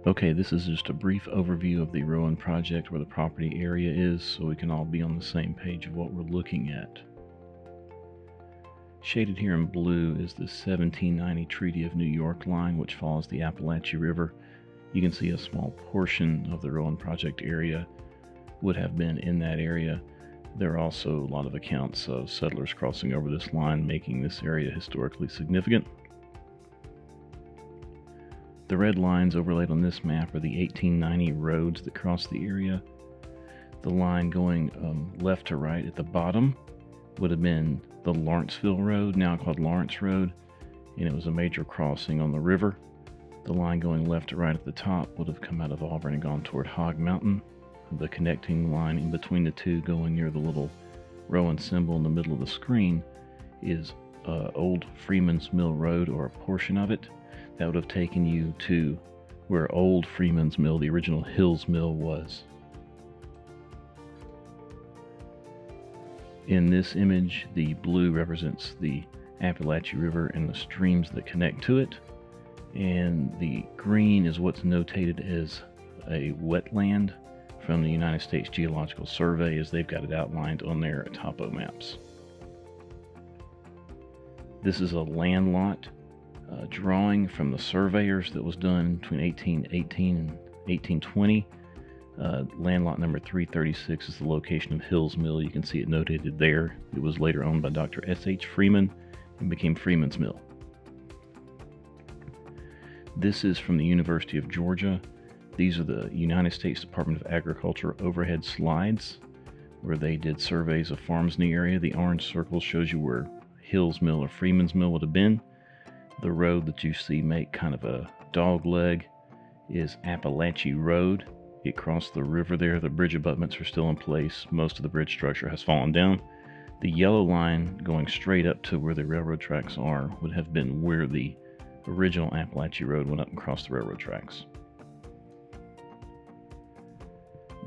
Okay, this is just a brief overview of the Rowan project, where the property area is, so we can all be on the same page of what we're looking at. Shaded here in blue is the 1790 Treaty of New York line, which follows the Apalachee River. You can see a small portion of the Rowan project area would have been in that area. There are also a lot of accounts of settlers crossing over this line, making this area historically significant. The red lines overlaid on this map are the 1890 roads that cross the area. The line going left to right at the bottom would have been the Lawrenceville Road, now called Lawrence Road, and it was a major crossing on the river. The line going left to right at the top would have come out of Auburn and gone toward Hog Mountain. The connecting line in between the two, going near the little Rowan symbol in the middle of the screen, is Old Freeman's Mill Road, or a portion of it. That would have taken you to where Old Freeman's Mill, the original Hills Mill, was. In this image, the blue represents the Apalachee River and the streams that connect to it, and the green is what's notated as a wetland from the United States Geological Survey, as they've got it outlined on their topo maps. This is a land lot drawing from the surveyors that was done between 1818 and 1820. Land lot number 336 is the location of Hills Mill. You can see it notated there. It was later owned by Dr. S.H. Freeman and became Freeman's Mill. This is from the University of Georgia. These are the United States Department of Agriculture overhead slides, where they did surveys of farms in the area. The orange circle shows you where Hills Mill or Freeman's Mill would have been. The road that you see make kind of a dog leg is Apalachee Road. It crossed the river there. The bridge abutments are still in place. Most of the bridge structure has fallen down. The yellow line going straight up to where the railroad tracks are would have been where the original Apalachee Road went up and crossed the railroad tracks.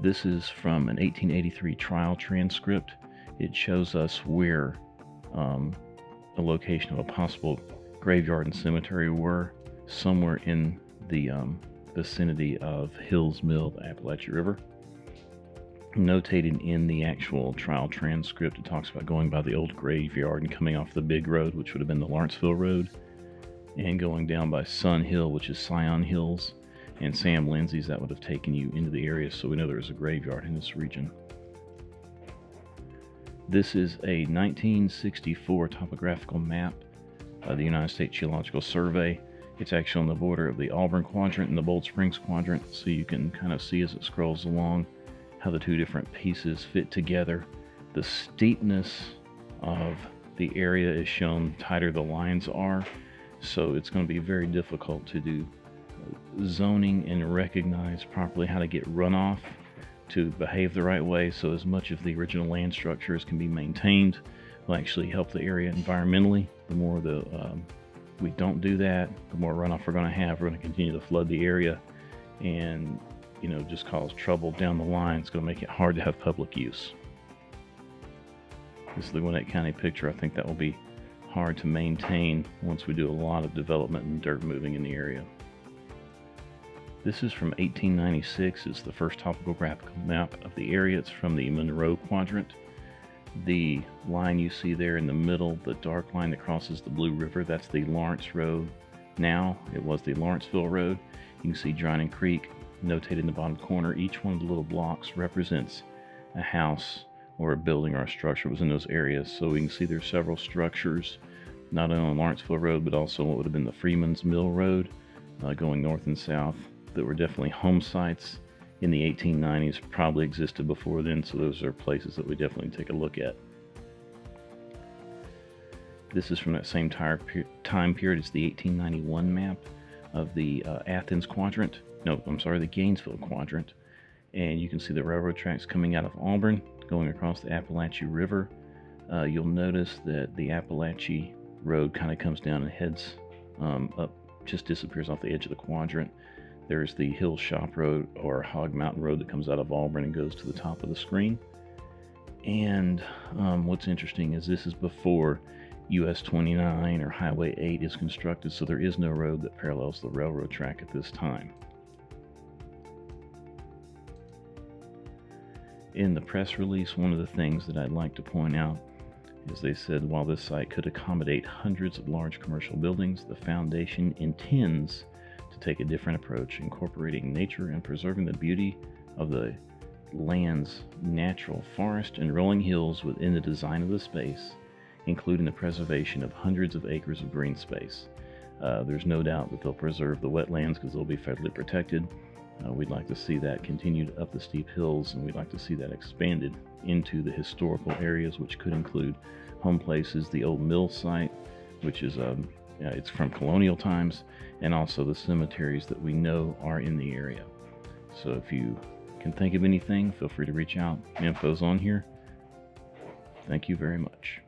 This is from an 1883 trial transcript. It shows us where a location of a possible graveyard and cemetery were, somewhere in the vicinity of Hills Mill, the Apalachee River. Notated in the actual trial transcript, it talks about going by the old graveyard and coming off the big road, which would have been the Lawrenceville Road, and going down by Sun Hill, which is Scion Hills, and Sam Lindsay's. That would have taken you into the area, so we know there is a graveyard in this region. This is a 1964 topographical map of the United States Geological Survey. It's actually on the border of the Auburn quadrant and the Bold Springs quadrant, so you can kind of see as it scrolls along how the two different pieces fit together. The steepness of the area is shown tighter the lines are, so it's going to be very difficult to do zoning and recognize properly how to get runoff to behave the right way, so as much of the original land structures can be maintained will actually help the area environmentally. The more we don't do that, the more runoff we're going to have. We're going to continue to flood the area and just cause trouble down the line. It's going to make it hard to have public use. This is the Gwinnett County picture. I think that will be hard to maintain once we do a lot of development and dirt moving in the area. This is from 1896. It's the first topographical map of the area. It's from the Monroe quadrant. The line you see there in the middle, the dark line that crosses the Blue River, that's the Lawrence Road. Now, it was the Lawrenceville Road. You can see Drowning Creek notated in the bottom corner. Each one of the little blocks represents a house or a building or a structure was in those areas. So we can see there's several structures, not only on Lawrenceville Road, but also what would have been the Freeman's Mill Road, going north and south, that were definitely home sites in the 1890s, probably existed before then, so those are places that we definitely take a look at. This is from that same time period. It's the 1891 map of the Athens quadrant. No, I'm sorry, the Gainesville quadrant. And you can see the railroad tracks coming out of Auburn, going across the Apalachee River. You'll notice that the Apalachee Road kind of comes down and heads up, just disappears off the edge of the quadrant. There's the Hill Shop Road, or Hog Mountain Road, that comes out of Auburn and goes to the top of the screen. And what's interesting is this is before US 29 or Highway 8 is constructed, so there is no road that parallels the railroad track at this time. In the press release, one of the things that I'd like to point out is they said while this site could accommodate hundreds of large commercial buildings, the foundation intends to take a different approach, incorporating nature and preserving the beauty of the land's natural forest and rolling hills within the design of the space, including the preservation of hundreds of acres of green space. There's no doubt that they'll preserve the wetlands because they'll be federally protected. We'd like to see that continued up the steep hills, and we'd like to see that expanded into the historical areas, which could include home places, the old mill site, which is it's from colonial times, and also the cemeteries that we know are in the area. So if you can think of anything, feel free to reach out. Info's on here. Thank you very much.